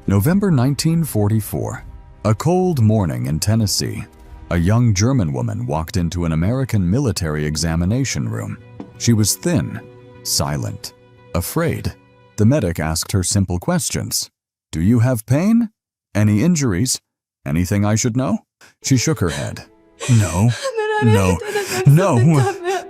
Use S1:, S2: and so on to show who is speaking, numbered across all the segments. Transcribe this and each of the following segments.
S1: November 1944. A cold morning in Tennessee. A young German woman walked into an American military examination room. She was thin, silent, afraid. The medic asked her simple questions. "Do you have pain? Any injuries? Anything I should know?" She shook her head. No.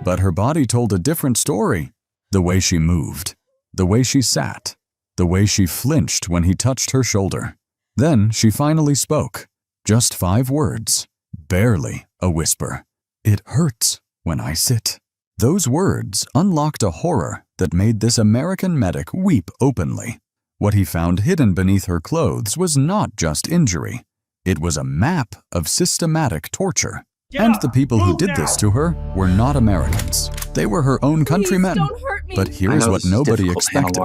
S1: But her body told a different story. The way she moved, the way she sat, the way she flinched when he touched her shoulder. Then she finally spoke. Just 5 words, barely a whisper. "It hurts when I sit." Those words unlocked a horror that made this American medic weep openly. What he found hidden beneath her clothes was not just injury. It was a map of systematic torture. And the people who did this to her were not Americans. They were her own countrymen. But here's what nobody expected.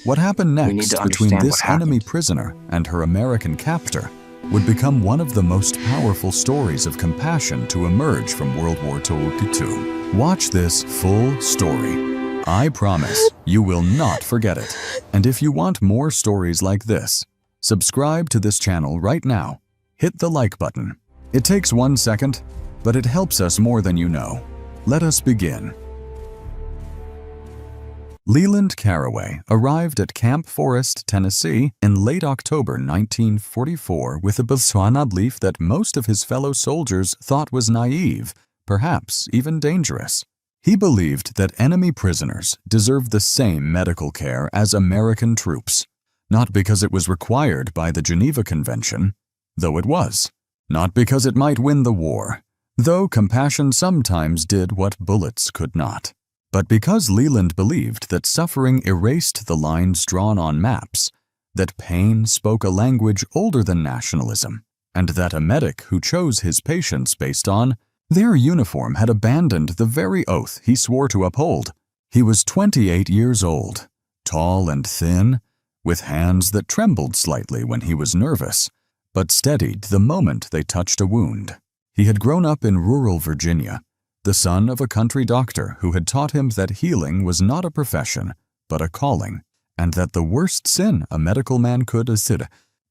S1: What happened next between this enemy prisoner and her American captor would become one of the most powerful stories of compassion to emerge from World War II. Watch this full story. I promise you will not forget it. And if you want more stories like this, subscribe to this channel right now. Hit the like button. It takes 1 second, but it helps us more than you know. Let us begin. Leland Caraway arrived at Camp Forest, Tennessee in late October 1944 with a belief that most of his fellow soldiers thought was naive, perhaps even dangerous. He believed that enemy prisoners deserved the same medical care as American troops, not because it was required by the Geneva Convention, though it was, not because it might win the war, though compassion sometimes did what bullets could not, but because Leland believed that suffering erased the lines drawn on maps, that pain spoke a language older than nationalism, and that a medic who chose his patients based on their uniform had abandoned the very oath he swore to uphold. He was 28 years old, tall and thin, with hands that trembled slightly when he was nervous, but steadied the moment they touched a wound. He had grown up in rural Virginia, the son of a country doctor who had taught him that healing was not a profession, but a calling, and that the worst sin a medical man could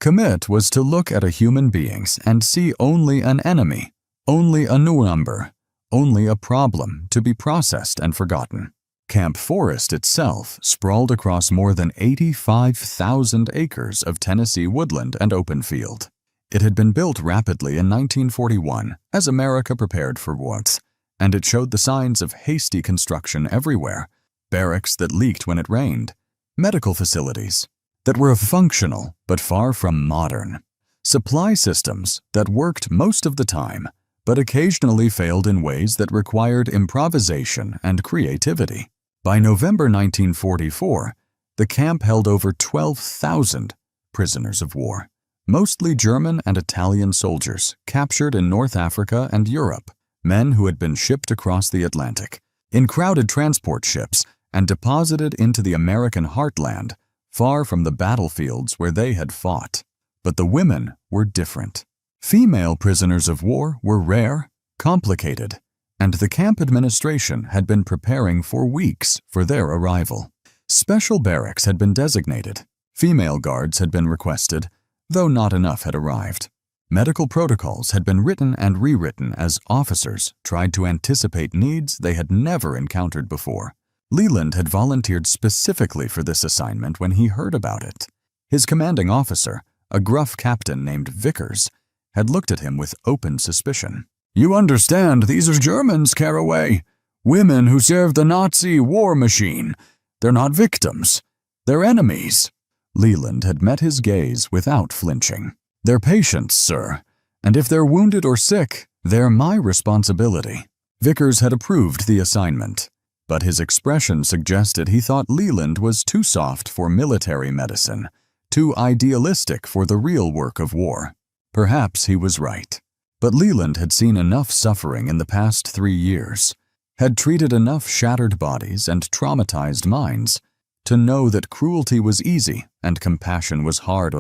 S1: commit was to look at a human being and see only an enemy, only a number, only a problem to be processed and forgotten. Camp Forest itself sprawled across more than 85,000 acres of Tennessee woodland and open field. It had been built rapidly in 1941 as America prepared for wars, and it showed the signs of hasty construction everywhere, barracks that leaked when it rained, medical facilities that were functional but far from modern, supply systems that worked most of the time but occasionally failed in ways that required improvisation and creativity. By November 1944, the camp held over 12,000 prisoners of war, mostly German and Italian soldiers captured in North Africa and Europe, men who had been shipped across the Atlantic in crowded transport ships and deposited into the American heartland, far from the battlefields where they had fought. But the women were different. Female prisoners of war were rare, complicated, and the camp administration had been preparing for weeks for their arrival. Special barracks had been designated. Female guards had been requested, though not enough had arrived. Medical protocols had been written and rewritten as officers tried to anticipate needs they had never encountered before. Leland had volunteered specifically for this assignment when he heard about it. His commanding officer, a gruff captain named Vickers, had looked at him with open suspicion. "You understand, these are Germans, Caraway. Women who served the Nazi war machine. They're not victims. They're enemies." Leland had met his gaze without flinching. "They're patients, sir, and if they're wounded or sick, they're my responsibility." Vickers had approved the assignment, but his expression suggested he thought Leland was too soft for military medicine, too idealistic for the real work of war. Perhaps he was right. But Leland had seen enough suffering in the past 3 years, had treated enough shattered bodies and traumatized minds to know that cruelty was easy and compassion was hard,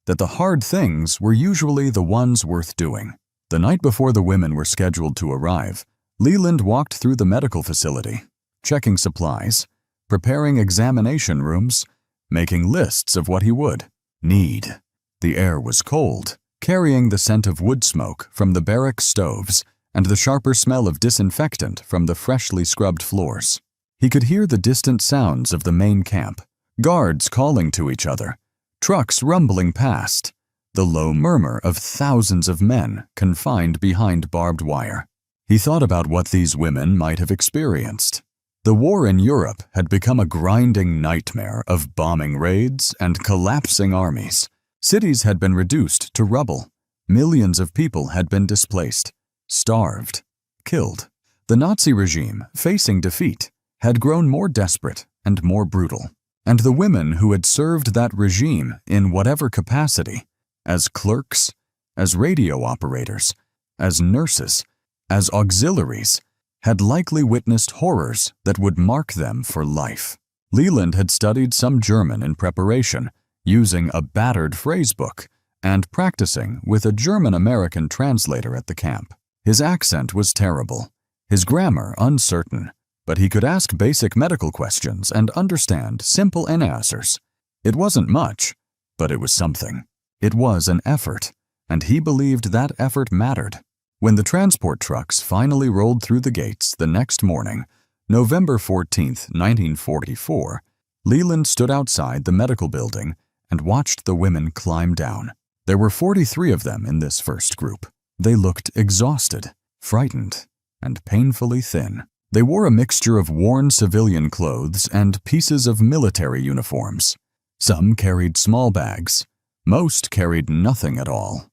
S1: that the hard things were usually the ones worth doing. The night before the women were scheduled to arrive, Leland walked through the medical facility, checking supplies, preparing examination rooms, making lists of what he would. Need. The air was cold, carrying the scent of wood smoke from the barrack stoves and the sharper smell of disinfectant from the freshly scrubbed floors. He could hear the distant sounds of the main camp, guards calling to each other, trucks rumbling past, the low murmur of thousands of men confined behind barbed wire. He thought about what these women might have experienced. The war in Europe had become a grinding nightmare of bombing raids and collapsing armies. Cities had been reduced to rubble. Millions of people had been displaced, starved, killed. The Nazi regime, facing defeat, had grown more desperate and more brutal. And the women who had served that regime in whatever capacity, as clerks, as radio operators, as nurses, as auxiliaries, had likely witnessed horrors that would mark them for life. Leland had studied some German in preparation, using a battered phrasebook and practicing with a German-American translator at the camp. His accent was terrible, his grammar uncertain, but he could ask basic medical questions and understand simple answers. It wasn't much, but it was something. It was an effort, and he believed that effort mattered. When the transport trucks finally rolled through the gates the next morning, November 14, 1944, Leland stood outside the medical building and watched the women climb down. There were 43 of them in this first group. They looked exhausted, frightened, and painfully thin. They wore a mixture of worn civilian clothes and pieces of military uniforms. Some carried small bags. Most carried nothing at all.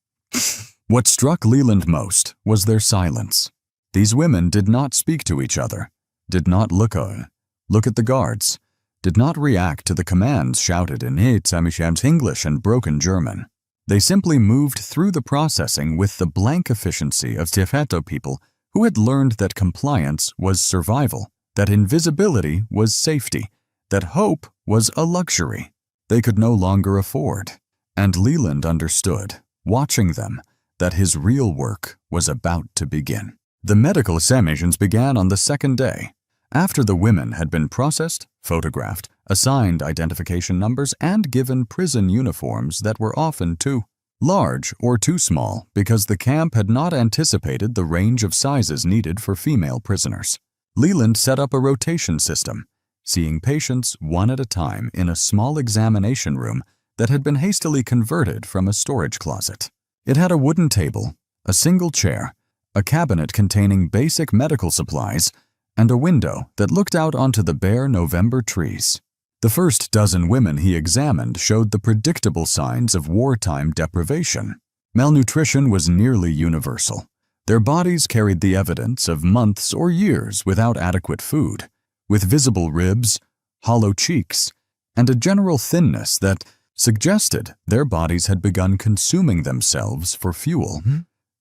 S1: What struck Leland most was their silence. These women did not speak to each other, did not look at the guards, did not react to the commands shouted in English and broken German. They simply moved through the processing with the blank efficiency of Tibeto people who had learned that compliance was survival, that invisibility was safety, that hope was a luxury they could no longer afford. And Leland understood, watching them, that his real work was about to begin. The medical examinations began on the second day. After the women had been processed, photographed, assigned identification numbers, and given prison uniforms that were often too large or too small because the camp had not anticipated the range of sizes needed for female prisoners. Leland set up a rotation system, seeing patients one at a time in a small examination room that had been hastily converted from a storage closet. It had a wooden table, a single chair, a cabinet containing basic medical supplies, and a window that looked out onto the bare November trees. The first dozen women he examined showed the predictable signs of wartime deprivation. Malnutrition was nearly universal. Their bodies carried the evidence of months or years without adequate food, with visible ribs, hollow cheeks, and a general thinness that suggested their bodies had begun consuming themselves for fuel.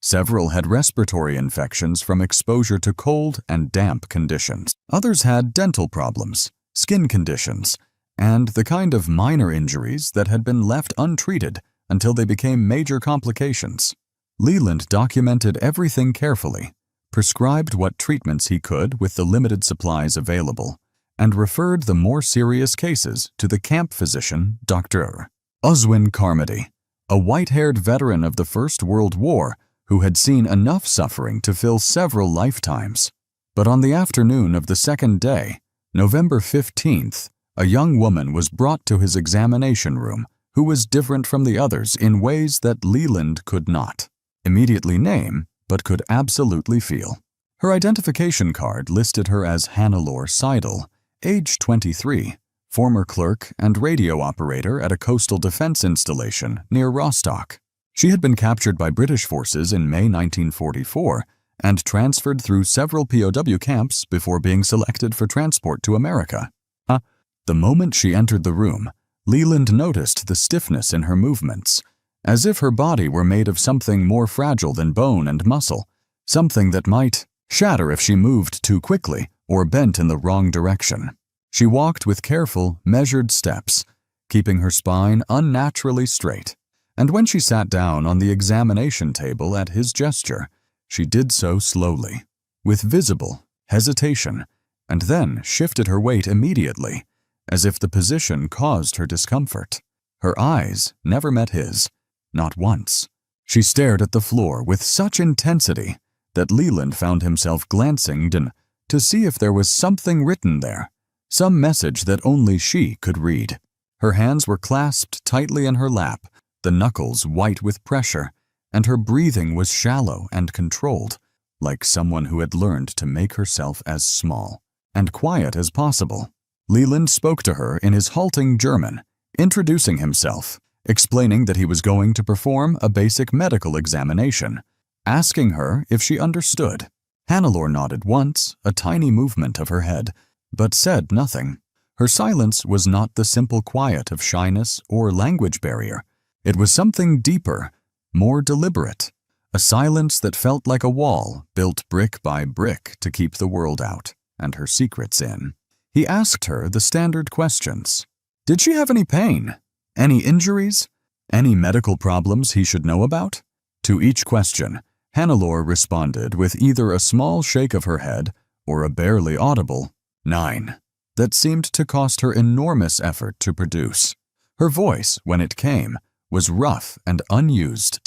S1: Several had respiratory infections from exposure to cold and damp conditions. Others had dental problems, skin conditions, and the kind of minor injuries that had been left untreated until they became major complications. Leland documented everything carefully, prescribed what treatments he could with the limited supplies available, and referred the more serious cases to the camp physician, Dr. Oswin Carmody, a white-haired veteran of the First World War who had seen enough suffering to fill several lifetimes. But on the afternoon of the second day, November 15th, a young woman was brought to his examination room who was different from the others in ways that Leland could not immediately name, but could absolutely feel. Her identification card listed her as Hannelore Seidel, age 23, former clerk and radio operator at a coastal defense installation near Rostock. She had been captured by British forces in May 1944 and transferred through several POW camps before being selected for transport to America. The moment she entered the room, Leland noticed the stiffness in her movements, as if her body were made of something more fragile than bone and muscle, something that might shatter if she moved too quickly or bent in the wrong direction. She walked with careful, measured steps, keeping her spine unnaturally straight, and when she sat down on the examination table at his gesture, she did so slowly, with visible hesitation, and then shifted her weight immediately, as if the position caused her discomfort. Her eyes never met his, not once. She stared at the floor with such intensity that Leland found himself glancing down to see if there was something written there, some message that only she could read. Her hands were clasped tightly in her lap, the knuckles white with pressure, and her breathing was shallow and controlled, like someone who had learned to make herself as small and quiet as possible. Leland spoke to her in his halting German, introducing himself, explaining that he was going to perform a basic medical examination, asking her if she understood. Hannelore nodded once, a tiny movement of her head, but said nothing. Her silence was not the simple quiet of shyness or language barrier. It was something deeper, more deliberate, a silence that felt like a wall built brick by brick to keep the world out and her secrets in. He asked her the standard questions. Did she have any pain? Any injuries? Any medical problems he should know about? To each question, Hannelore responded with either a small shake of her head or a barely audible 9 that seemed to cost her enormous effort to produce. Her voice, when it came, was rough and unused,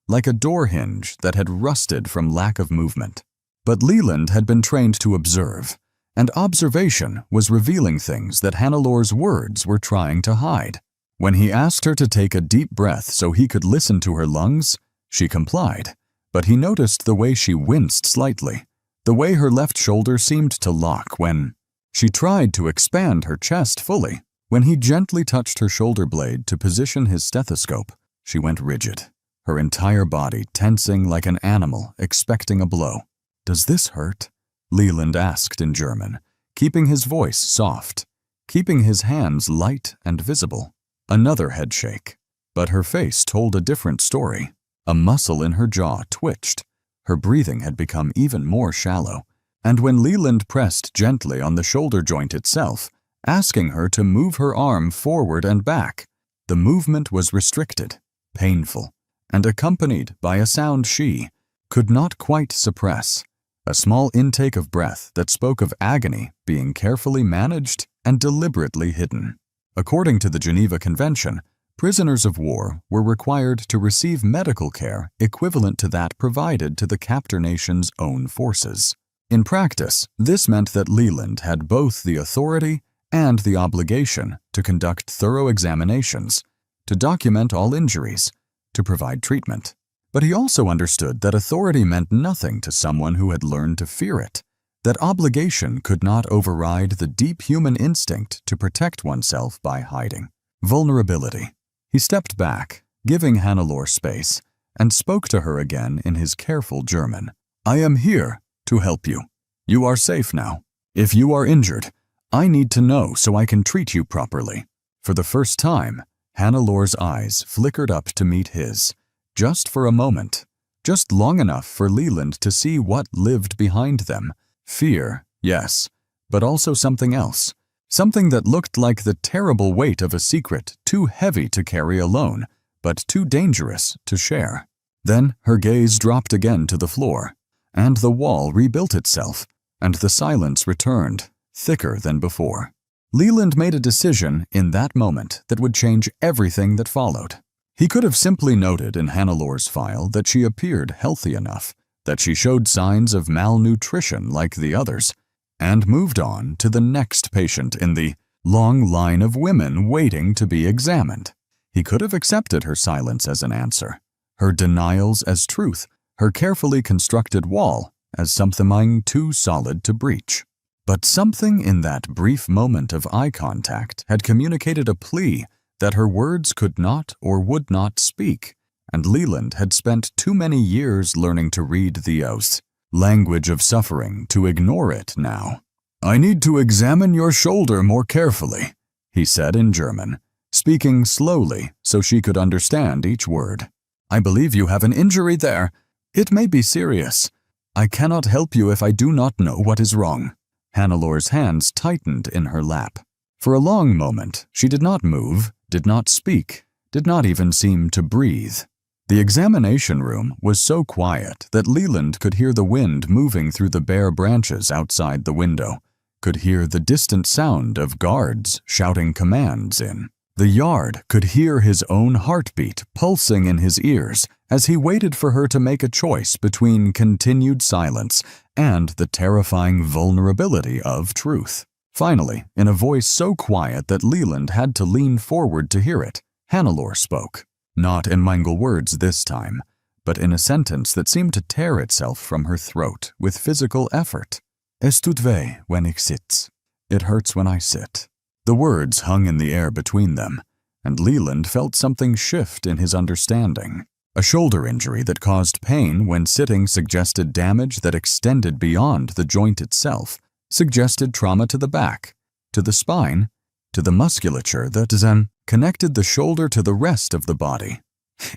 S1: like a door hinge that had rusted from lack of movement. But Leland had been trained to observe, and observation was revealing things that Hannelore's words were trying to hide. When he asked her to take a deep breath so he could listen to her lungs, she complied, but he noticed the way she winced slightly, the way her left shoulder seemed to lock when she tried to expand her chest fully. When he gently touched her shoulder blade to position his stethoscope, she went rigid, her entire body tensing like an animal expecting a blow. "Does this hurt?" Leland asked in German, keeping his voice soft, keeping his hands light and visible. Another headshake, but her face told a different story. A muscle in her jaw twitched. Her breathing had become even more shallow, and when Leland pressed gently on the shoulder joint itself, asking her to move her arm forward and back, the movement was restricted, painful, and accompanied by a sound she could not quite suppress, a small intake of breath that spoke of agony being carefully managed and deliberately hidden. According to the Geneva Convention, prisoners of war were required to receive medical care equivalent to that provided to the captor nation's own forces. In practice, this meant that Leland had both the authority and the obligation to conduct thorough examinations, to document all injuries, to provide treatment. But he also understood that authority meant nothing to someone who had learned to fear it, that obligation could not override the deep human instinct to protect oneself by hiding. Vulnerability. He stepped back, giving Hannelore space, and spoke to her again in his careful German. "I am here to help you. You are safe now. If you are injured, I need to know so I can treat you properly." For the first time, Hannelore's eyes flickered up to meet his, just for a moment, just long enough for Leland to see what lived behind them. Fear, yes, but also something else. Something that looked like the terrible weight of a secret too heavy to carry alone, but too dangerous to share. Then her gaze dropped again to the floor, and the wall rebuilt itself, and the silence returned, thicker than before. Leland made a decision in that moment that would change everything that followed. He could have simply noted in Hannelore's file that she appeared healthy enough, that she showed signs of malnutrition like the others, and moved on to the next patient in the long line of women waiting to be examined. He could have accepted her silence as an answer, her denials as truth, her carefully constructed wall as something too solid to breach. But something in that brief moment of eye contact had communicated a plea that her words could not or would not speak, and Leland had spent too many years learning to read the oath, language of suffering, to ignore it now. "I need to examine your shoulder more carefully," he said in German, speaking slowly so she could understand each word. "I believe you have an injury there. It may be serious. I cannot help you if I do not know what is wrong." Hannelore's hands tightened in her lap. For a long moment, she did not move, did not speak, did not even seem to breathe. The examination room was so quiet that Leland could hear the wind moving through the bare branches outside the window, could hear the distant sound of guards shouting commands in. The yard could hear his own heartbeat pulsing in his ears as he waited for her to make a choice between continued silence and the terrifying vulnerability of truth. Finally, in a voice so quiet that Leland had to lean forward to hear it, Hannelore spoke. Not in mingled words this time, but in a sentence that seemed to tear itself from her throat with physical effort. Es tut weh when ich sitz. It hurts when I sit. The words hung in the air between them, and Leland felt something shift in his understanding. A shoulder injury that caused pain when sitting suggested damage that extended beyond the joint itself, suggested trauma to the back, to the spine, to the musculature that then connected the shoulder to the rest of the body.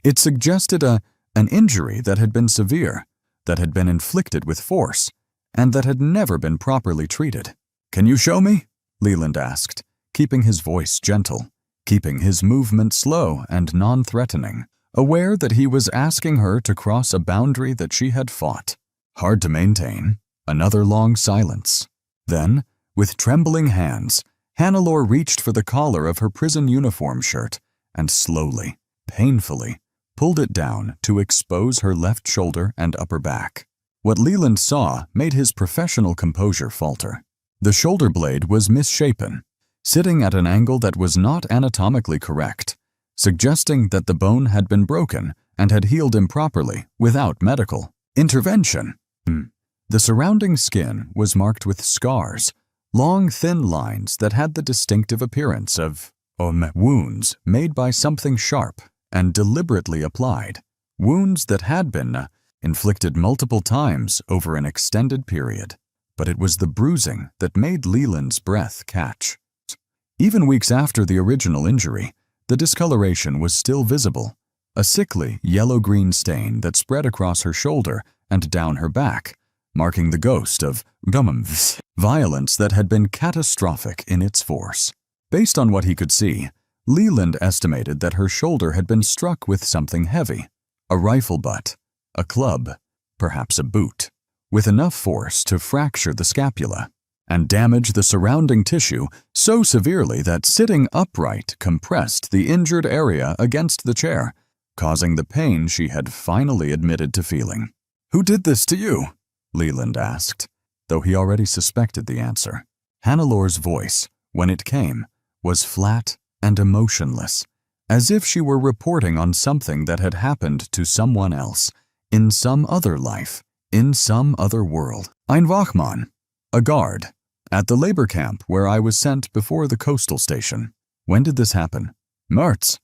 S1: It suggested an injury that had been severe, that had been inflicted with force, and that had never been properly treated. "Can you show me?" Leland asked, keeping his voice gentle, keeping his movement slow and non-threatening, aware that he was asking her to cross a boundary that she had fought. Hard to maintain. Another long silence. Then, with trembling hands, Hannelore reached for the collar of her prison uniform shirt and slowly, painfully, pulled it down to expose her left shoulder and upper back. What Leland saw made his professional composure falter. The shoulder blade was misshapen, sitting at an angle that was not anatomically correct, suggesting that the bone had been broken and had healed improperly without medical intervention. The surrounding skin was marked with scars, long thin lines that had the distinctive appearance of wounds made by something sharp and deliberately applied, wounds that had been inflicted multiple times over an extended period. But it was the bruising that made Leland's breath catch. Even weeks after the original injury, the discoloration was still visible, a sickly yellow-green stain that spread across her shoulder and down her back, marking the ghost of violence that had been catastrophic in its force. Based on what he could see, Leland estimated that her shoulder had been struck with something heavy, a rifle butt, a club, perhaps a boot, with enough force to fracture the scapula and damage the surrounding tissue so severely that sitting upright compressed the injured area against the chair, causing the pain she had finally admitted to feeling. "Who did this to you?" Leland asked, though he already suspected the answer. Hannelore's voice, when it came, was flat and emotionless, as if she were reporting on something that had happened to someone else, in some other life, in some other world. "Ein Wachmann, a guard, at the labor camp where I was sent before the coastal station." "When did this happen?" March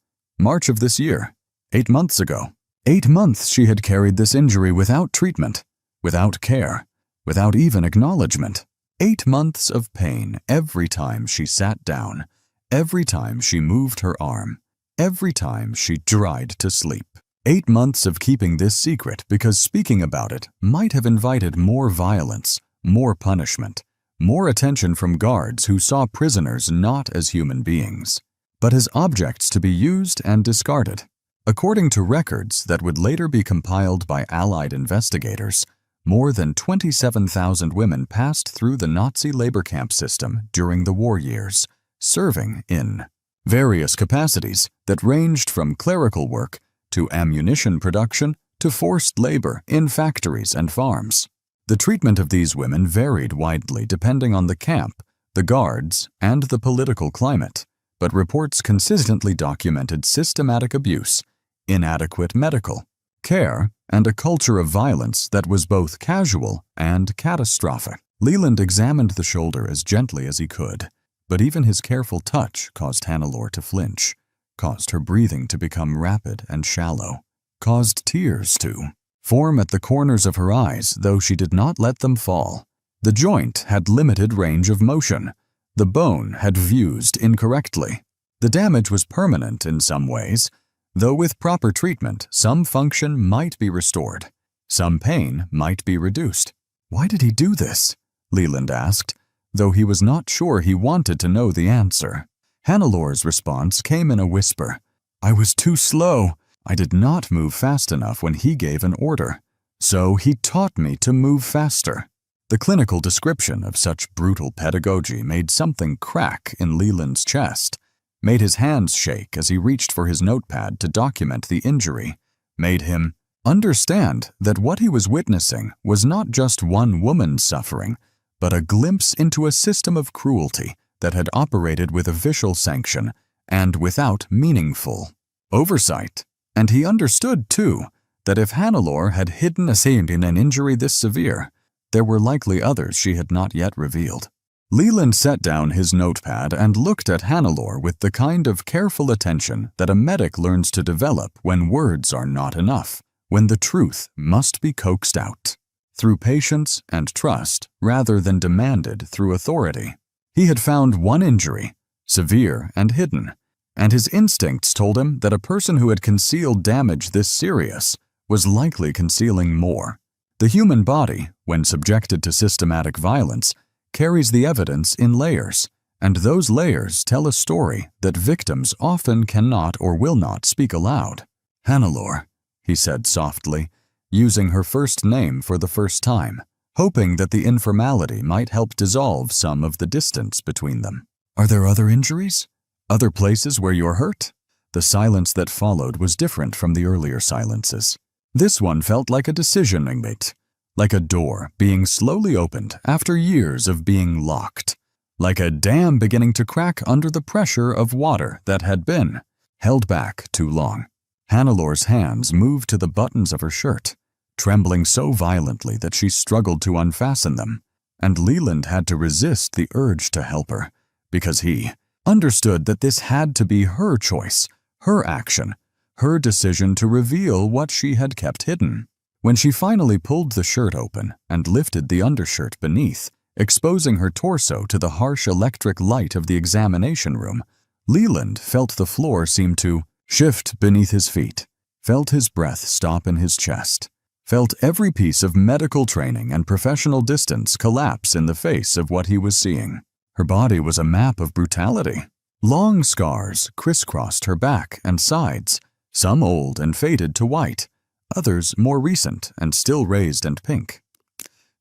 S1: of this year, 8 months ago." 8 months she had carried this injury without treatment, without care, without even acknowledgement. 8 months of pain every time she sat down, every time she moved her arm, every time she tried to sleep. 8 months of keeping this secret because speaking about it might have invited more violence, more punishment, more attention from guards who saw prisoners not as human beings, but as objects to be used and discarded. According to records that would later be compiled by Allied investigators, more than 27,000 women passed through the Nazi labor camp system during the war years, serving in various capacities that ranged from clerical work to ammunition production to forced labor in factories and farms. The treatment of these women varied widely depending on the camp, the guards, and the political climate, but reports consistently documented systematic abuse, inadequate medical care, and a culture of violence that was both casual and catastrophic. Leland examined the shoulder as gently as he could, but even his careful touch caused Hannelore to flinch, caused her breathing to become rapid and shallow, caused tears to form at the corners of her eyes, though she did not let them fall. The joint had limited range of motion. The bone had fused incorrectly. The damage was permanent in some ways, though with proper treatment, some function might be restored. Some pain might be reduced. "Why did he do this?" Leland asked, though he was not sure he wanted to know the answer. Hannelore's response came in a whisper. "I was too slow. I did not move fast enough when he gave an order. So he taught me to move faster." The clinical description of such brutal pedagogy made something crack in Leland's chest. made his hands shake as he reached for his notepad to document the injury, made him understand that what he was witnessing was not just one woman's suffering, but a glimpse into a system of cruelty that had operated with official sanction and without meaningful oversight. And he understood, too, that if Hannelore had hidden an injury this severe, there were likely others she had not yet revealed. Leland set down his notepad and looked at Hannelore with the kind of careful attention that a medic learns to develop when words are not enough, when the truth must be coaxed out, through patience and trust rather than demanded through authority. He had found one injury, severe and hidden, and his instincts told him that a person who had concealed damage this serious was likely concealing more. The human body, when subjected to systematic violence, carries the evidence in layers, and those layers tell a story that victims often cannot or will not speak aloud. "Hannelore," he said softly, using her first name for the first time, hoping that the informality might help dissolve some of the distance between them. "Are there other injuries? Other places where you're hurt?" The silence that followed was different from the earlier silences. This one felt like a decisioning bit, like a door being slowly opened after years of being locked, like a dam beginning to crack under the pressure of water that had been held back too long. Hannelore's hands moved to the buttons of her shirt, trembling so violently that she struggled to unfasten them, and Leland had to resist the urge to help her, because he understood that this had to be her choice, her action, her decision to reveal what she had kept hidden. When she finally pulled the shirt open and lifted the undershirt beneath, exposing her torso to the harsh electric light of the examination room, Leland felt the floor seem to shift beneath his feet, felt his breath stop in his chest, felt every piece of medical training and professional distance collapse in the face of what he was seeing. Her body was a map of brutality. Long scars crisscrossed her back and sides, some old and faded to white, others more recent and still raised and pink.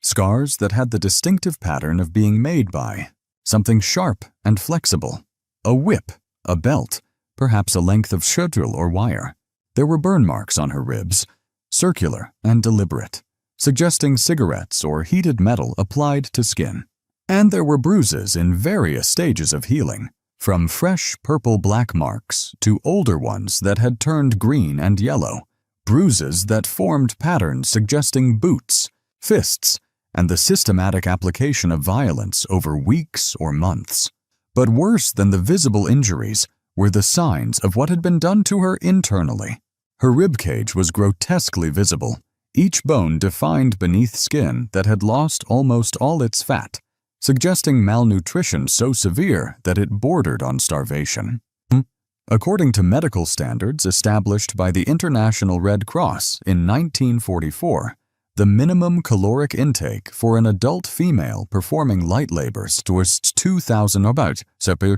S1: Scars that had the distinctive pattern of being made by something sharp and flexible, a whip, a belt, perhaps a length of shuttle or wire. There were burn marks on her ribs, circular and deliberate, suggesting cigarettes or heated metal applied to skin. And there were bruises in various stages of healing, from fresh purple-black marks to older ones that had turned green and yellow, bruises that formed patterns suggesting boots, fists, and the systematic application of violence over weeks or months. But worse than the visible injuries were the signs of what had been done to her internally. Her ribcage was grotesquely visible, each bone defined beneath skin that had lost almost all its fat, suggesting malnutrition so severe that it bordered on starvation. According to medical standards established by the International Red Cross in 1944, the minimum caloric intake for an adult female performing light labors was 2,000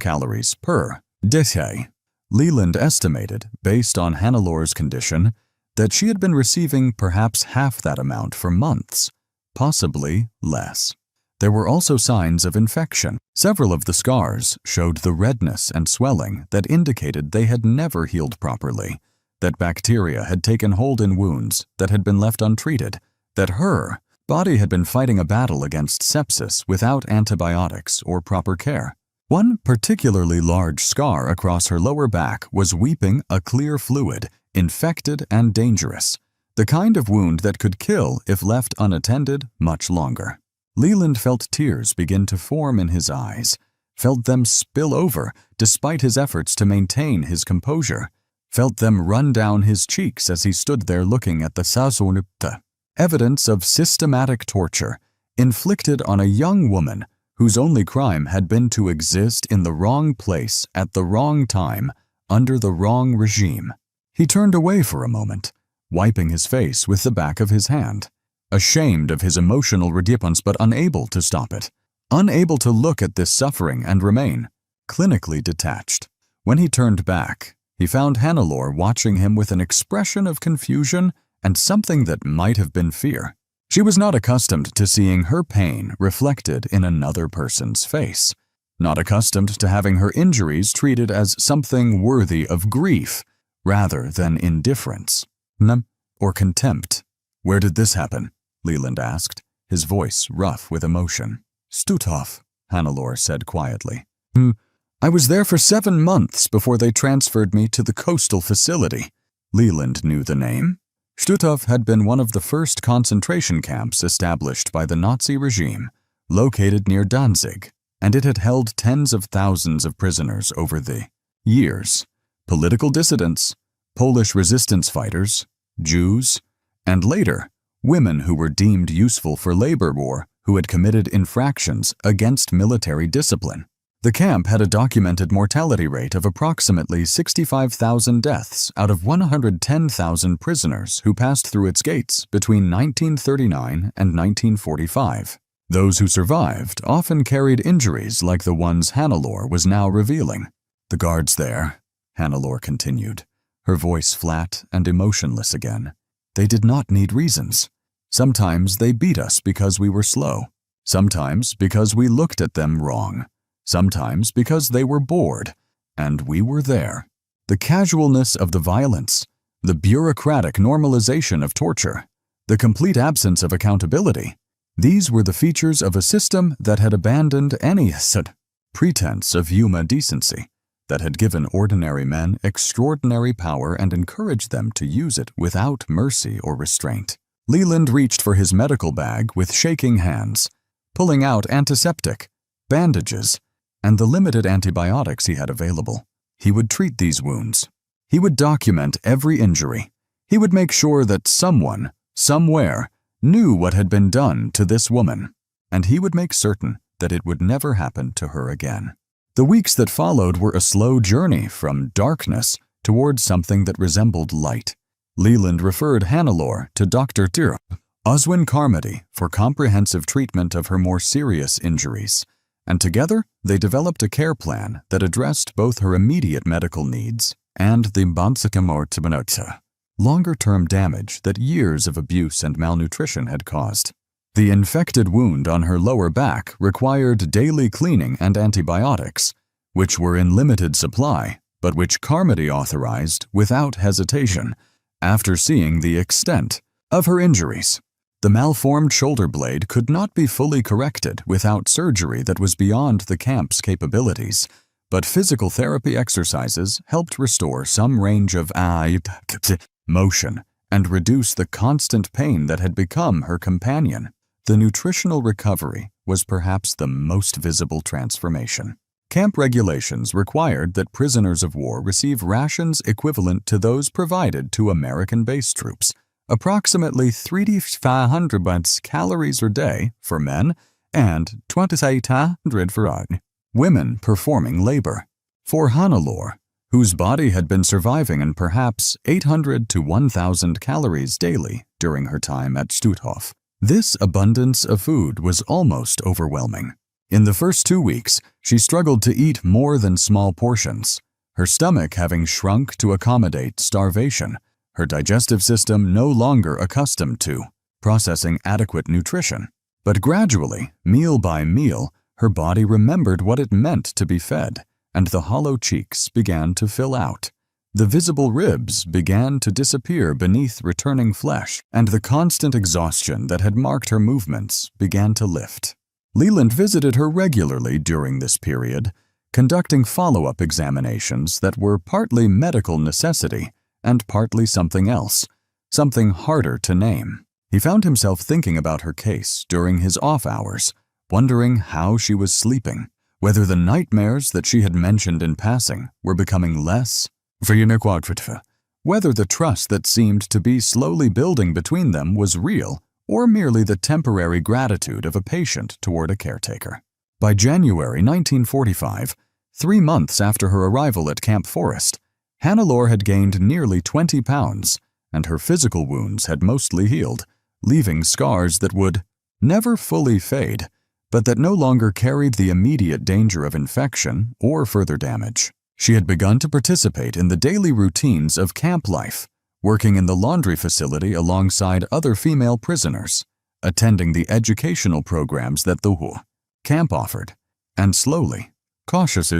S1: calories per day. Leland estimated, based on Hannelore's condition, that she had been receiving perhaps half that amount for months, possibly less. There were also signs of infection. Several of the scars showed the redness and swelling that indicated they had never healed properly, that bacteria had taken hold in wounds that had been left untreated, that her body had been fighting a battle against sepsis without antibiotics or proper care. One particularly large scar across her lower back was weeping a clear fluid, infected and dangerous, the kind of wound that could kill if left unattended much longer. Leland felt tears begin to form in his eyes, felt them spill over despite his efforts to maintain his composure, felt them run down his cheeks as he stood there looking at the sazonupta, evidence of systematic torture inflicted on a young woman whose only crime had been to exist in the wrong place at the wrong time under the wrong regime. He turned away for a moment, wiping his face with the back of his hand, ashamed of his emotional response but unable to stop it, unable to look at this suffering and remain clinically detached. When he turned back, he found Hannelore watching him with an expression of confusion and something that might have been fear. She was not accustomed to seeing her pain reflected in another person's face. not accustomed to having her injuries treated as something worthy of grief rather than indifference or contempt. "Where did this happen?" Leland asked, his voice rough with emotion. "Stutthof," Hannelore said quietly. "I was there for 7 months before they transferred me to the coastal facility." Leland knew the name. Stutthof had been one of the first concentration camps established by the Nazi regime, located near Danzig, and it had held tens of thousands of prisoners over the years. Political dissidents, Polish resistance fighters, Jews, and later, women who were deemed useful for labor war who had committed infractions against military discipline. The camp had a documented mortality rate of approximately 65,000 deaths out of 110,000 prisoners who passed through its gates between 1939 and 1945. Those who survived often carried injuries like the ones Hannelore was now revealing. "The guards there," Hannelore continued, her voice flat and emotionless again. "They did not need reasons. Sometimes they beat us because we were slow. Sometimes because we looked at them wrong. Sometimes because they were bored, and we were there. The casualness of the violence, the bureaucratic normalization of torture, the complete absence of accountability, these were the features of a system that had abandoned any pretense of human decency, that had given ordinary men extraordinary power and encouraged them to use it without mercy or restraint." Leland reached for his medical bag with shaking hands, pulling out antiseptic, bandages, and the limited antibiotics he had available. He would treat these wounds. He would document every injury. He would make sure that someone, somewhere, knew what had been done to this woman, and he would make certain that it would never happen to her again. The weeks that followed were a slow journey from darkness towards something that resembled light. Leland referred Hannelore to Dr. Oswin Carmody for comprehensive treatment of her more serious injuries, and together they developed a care plan that addressed both her immediate medical needs and the longer-term damage that years of abuse and malnutrition had caused. The infected wound on her lower back required daily cleaning and antibiotics, which were in limited supply, but which Carmody authorized without hesitation after seeing the extent of her injuries. The malformed shoulder blade could not be fully corrected without surgery that was beyond the camp's capabilities, but physical therapy exercises helped restore some range of motion and reduce the constant pain that had become her companion. The nutritional recovery was perhaps the most visible transformation. Camp regulations required that prisoners of war receive rations equivalent to those provided to American base troops, approximately 3,500 calories a day for men and 2,800 for women performing labor. For Hannelore, whose body had been surviving in perhaps 800 to 1,000 calories daily during her time at Stutthof, this abundance of food was almost overwhelming. In the first 2 weeks, she struggled to eat more than small portions, her stomach having shrunk to accommodate starvation, her digestive system no longer accustomed to processing adequate nutrition. But gradually, meal by meal, her body remembered what it meant to be fed, and the hollow cheeks began to fill out. The visible ribs began to disappear beneath returning flesh, and the constant exhaustion that had marked her movements began to lift. Leland visited her regularly during this period, conducting follow-up examinations that were partly medical necessity and partly something else, something harder to name. He found himself thinking about her case during his off hours, wondering how she was sleeping, whether the nightmares that she had mentioned in passing were becoming less, whether the trust that seemed to be slowly building between them was real or merely the temporary gratitude of a patient toward a caretaker. By January 1945, 3 months after her arrival at Camp Forest, Hannelore had gained nearly 20 pounds, and her physical wounds had mostly healed, leaving scars that would never fully fade, but that no longer carried the immediate danger of infection or further damage. She had begun to participate in the daily routines of camp life, working in the laundry facility alongside other female prisoners, attending the educational programs that the camp offered, and slowly, cautious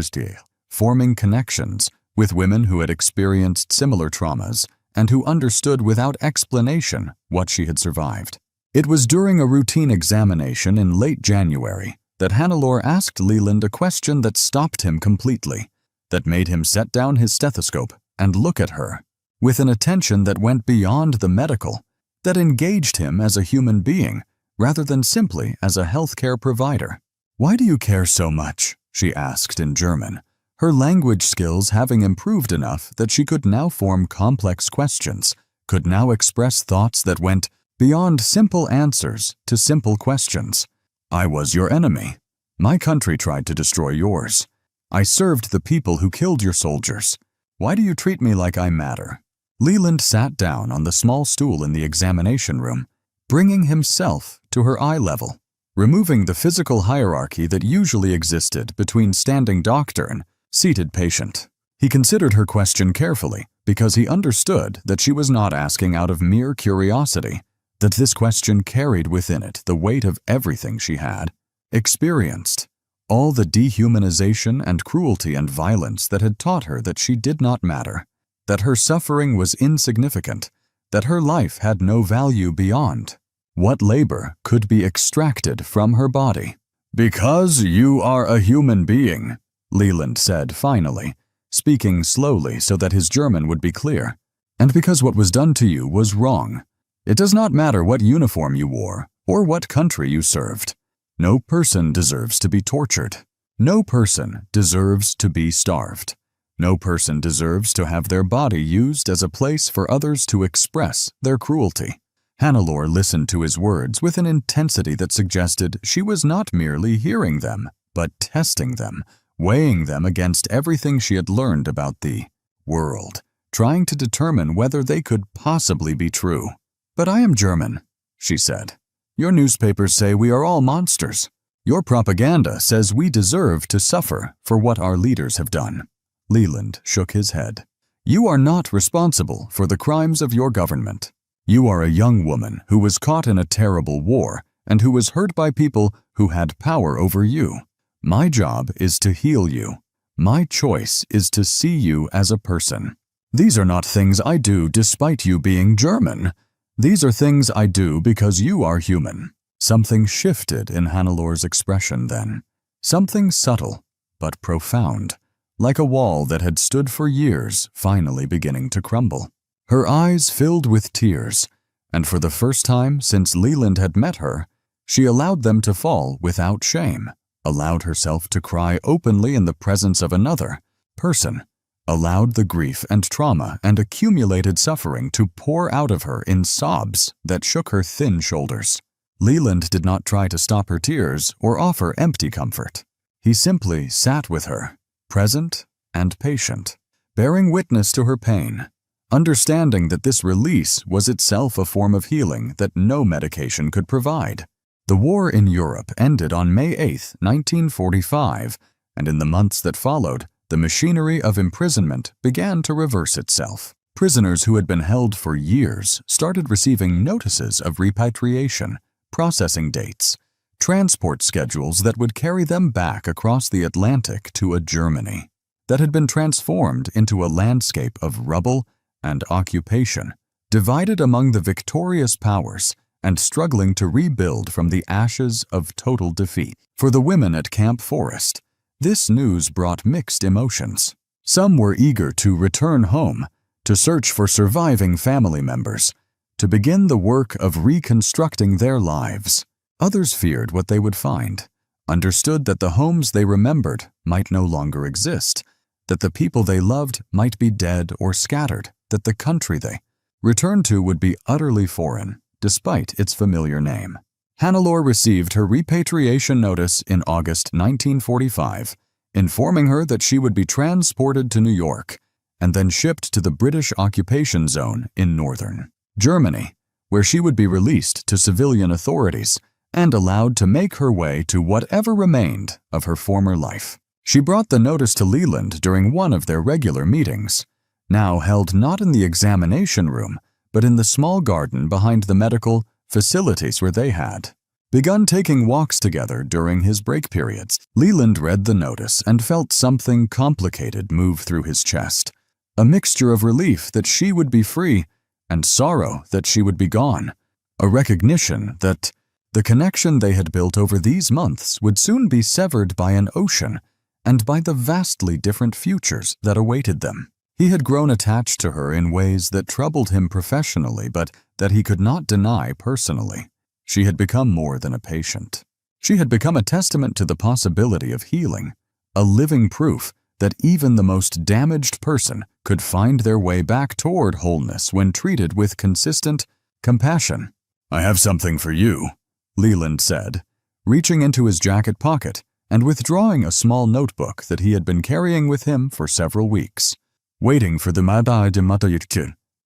S1: forming connections with women who had experienced similar traumas and who understood without explanation what she had survived. It was during a routine examination in late January that Hannelore asked Leland a question that stopped him completely, that made him set down his stethoscope and look at her, with an attention that went beyond the medical, that engaged him as a human being rather than simply as a healthcare provider. "Why do you care so much?" she asked in German, her language skills having improved enough that she could now form complex questions, could now express thoughts that went beyond simple answers to simple questions. "I was your enemy. My country tried to destroy yours. I served the people who killed your soldiers. Why do you treat me like I matter?" Leland sat down on the small stool in the examination room, bringing himself to her eye level, removing the physical hierarchy that usually existed between standing doctor and seated patient. He considered her question carefully because he understood that she was not asking out of mere curiosity, that this question carried within it the weight of everything she had experienced, all the dehumanization and cruelty and violence that had taught her that she did not matter, that her suffering was insignificant, that her life had no value beyond what labor could be extracted from her body. "Because you are a human being," Leland said finally, speaking slowly so that his German would be clear, "and because what was done to you was wrong. It does not matter what uniform you wore or what country you served. No person deserves to be tortured. No person deserves to be starved. No person deserves to have their body used as a place for others to express their cruelty." Hannelore listened to his words with an intensity that suggested she was not merely hearing them, but testing them, weighing them against everything she had learned about the world, trying to determine whether they could possibly be true. "But I am German," she said. "Your newspapers say we are all monsters. Your propaganda says we deserve to suffer for what our leaders have done." Leland shook his head. "You are not responsible for the crimes of your government. You are a young woman who was caught in a terrible war and who was hurt by people who had power over you. My job is to heal you. My choice is to see you as a person. These are not things I do despite you being German. These are things I do because you are human." Something shifted in Hannelore's expression then. Something subtle, but profound, like a wall that had stood for years finally beginning to crumble. Her eyes filled with tears, and for the first time since Leland had met her, she allowed them to fall without shame, allowed herself to cry openly in the presence of another person, allowed the grief and trauma and accumulated suffering to pour out of her in sobs that shook her thin shoulders. Leland did not try to stop her tears or offer empty comfort. He simply sat with her, present and patient, bearing witness to her pain, understanding that this release was itself a form of healing that no medication could provide. The war in Europe ended on May 8, 1945, and in the months that followed, the machinery of imprisonment began to reverse itself. Prisoners who had been held for years started receiving notices of repatriation, processing dates, transport schedules that would carry them back across the Atlantic to a Germany that had been transformed into a landscape of rubble and occupation, divided among the victorious powers and struggling to rebuild from the ashes of total defeat. For the women at Camp Forest, this news brought mixed emotions. Some were eager to return home, to search for surviving family members, to begin the work of reconstructing their lives. Others feared what they would find, understood that the homes they remembered might no longer exist, that the people they loved might be dead or scattered, that the country they returned to would be utterly foreign, despite its familiar name. Hannelore received her repatriation notice in August 1945, informing her that she would be transported to New York and then shipped to the British occupation zone in northern Germany, where she would be released to civilian authorities and allowed to make her way to whatever remained of her former life. She brought the notice to Leland during one of their regular meetings, now held not in the examination room, but in the small garden behind the medical facilities where they had begun taking walks together during his break periods. Leland read the notice and felt something complicated move through his chest, a mixture of relief that she would be free and sorrow that she would be gone, a recognition that the connection they had built over these months would soon be severed by an ocean and by the vastly different futures that awaited them. He had grown attached to her in ways that troubled him professionally, but that he could not deny personally. She had become more than a patient. She had become a testament to the possibility of healing, a living proof that even the most damaged person could find their way back toward wholeness when treated with consistent compassion. "I have something for you," Leland said, reaching into his jacket pocket and withdrawing a small notebook that he had been carrying with him for several weeks, waiting for the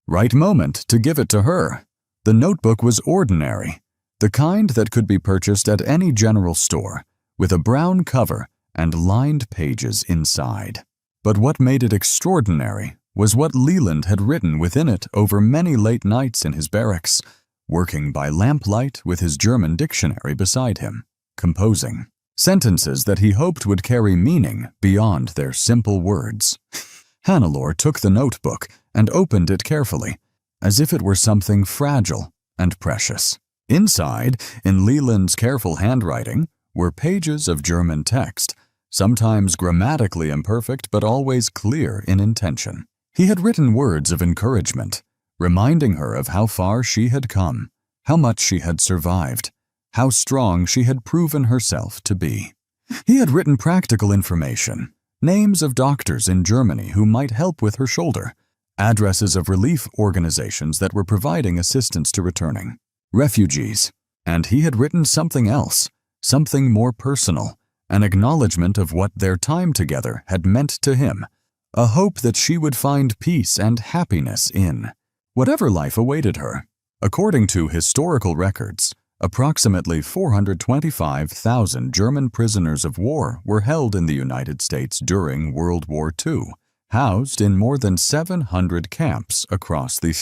S1: right moment to give it to her. The notebook was ordinary, the kind that could be purchased at any general store, with a brown cover and lined pages inside. But what made it extraordinary was what Leland had written within it over many late nights in his barracks, working by lamplight with his German dictionary beside him, composing sentences that he hoped would carry meaning beyond their simple words. Hannelore took the notebook and opened it carefully, as if it were something fragile and precious. Inside, in Leland's careful handwriting, were pages of German text, sometimes grammatically imperfect but always clear in intention. He had written words of encouragement, reminding her of how far she had come, how much she had survived, how strong she had proven herself to be. He had written practical information, names of doctors in Germany who might help with her shoulder, addresses of relief organizations that were providing assistance to returning refugees, and he had written something else, something more personal, an acknowledgement of what their time together had meant to him, a hope that she would find peace and happiness in whatever life awaited her. According to historical records, approximately 425,000 German prisoners of war were held in the United States during World War II, housed in more than 700 camps across the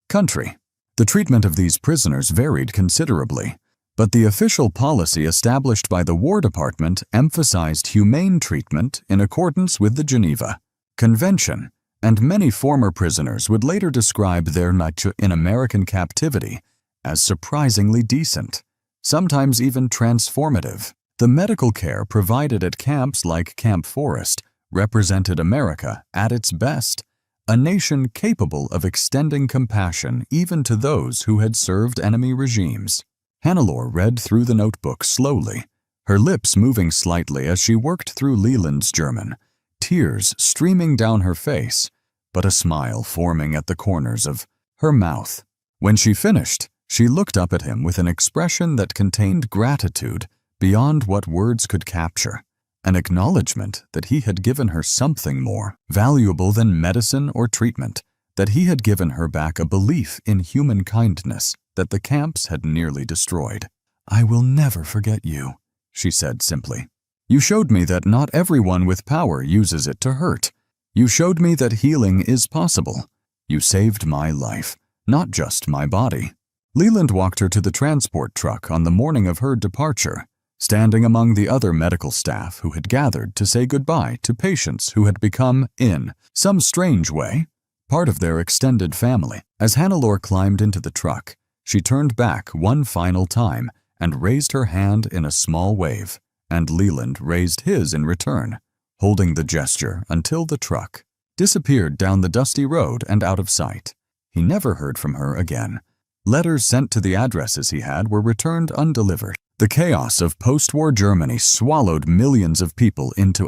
S1: country. The treatment of these prisoners varied considerably, but the official policy established by the War Department emphasized humane treatment in accordance with the Geneva Convention, and many former prisoners would later describe their night in American captivity as surprisingly decent, sometimes even transformative. The medical care provided at camps like Camp Forest represented America at its best, a nation capable of extending compassion even to those who had served enemy regimes. Hannelore read through the notebook slowly, her lips moving slightly as she worked through Leland's German, tears streaming down her face, but a smile forming at the corners of her mouth. When she finished, she looked up at him with an expression that contained gratitude beyond what words could capture, an acknowledgement that he had given her something more valuable than medicine or treatment, that he had given her back a belief in human kindness that the camps had nearly destroyed. "I will never forget you," she said simply. "You showed me that not everyone with power uses it to hurt. You showed me that healing is possible. You saved my life, not just my body." Leland walked her to the transport truck on the morning of her departure, standing among the other medical staff who had gathered to say goodbye to patients who had become, in some strange way, part of their extended family. As Hannelore climbed into the truck, she turned back one final time and raised her hand in a small wave, and Leland raised his in return, holding the gesture until the truck disappeared down the dusty road and out of sight. He never heard from her again. Letters sent to the addresses he had were returned undelivered. The chaos of post-war Germany swallowed millions of people into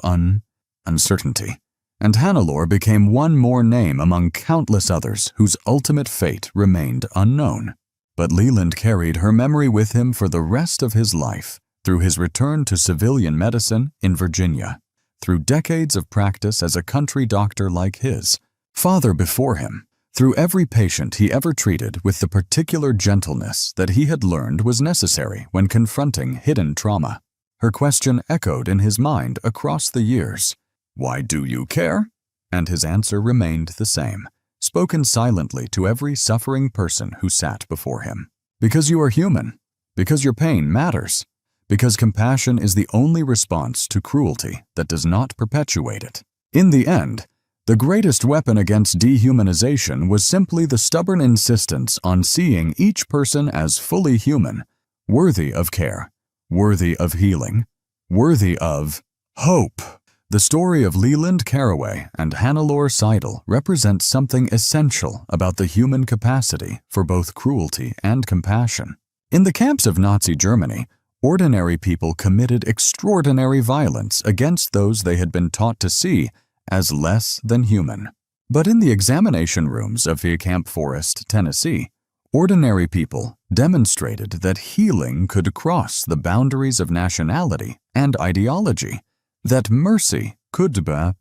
S1: uncertainty, and Hannelore became one more name among countless others whose ultimate fate remained unknown. But Leland carried her memory with him for the rest of his life, through his return to civilian medicine in Virginia, through decades of practice as a country doctor like his father before him, through every patient he ever treated with the particular gentleness that he had learned was necessary when confronting hidden trauma. Her question echoed in his mind across the years. "Why do you care?" And his answer remained the same, spoken silently to every suffering person who sat before him. "Because you are human. because your pain matters, because compassion is the only response to cruelty that does not perpetuate it. In the end, the greatest weapon against dehumanization was simply the stubborn insistence on seeing each person as fully human, worthy of care, worthy of healing, worthy of hope. The story of Leland Carraway and Hannelore Seidel represents something essential about the human capacity for both cruelty and compassion. In the camps of Nazi Germany, ordinary people committed extraordinary violence against those they had been taught to see as less than human. But in the examination rooms of Camp Forest, Tennessee, ordinary people demonstrated that healing could cross the boundaries of nationality and ideology, that mercy could be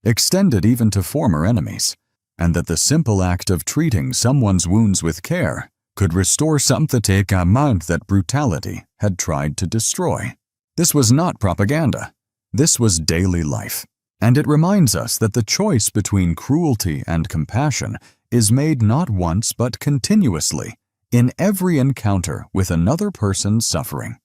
S1: extended even to former enemies, and that the simple act of treating someone's wounds with care could restore something that brutality had tried to destroy. This was not propaganda. This was daily life. And it reminds us that the choice between cruelty and compassion is made not once but continuously, in every encounter with another person's suffering.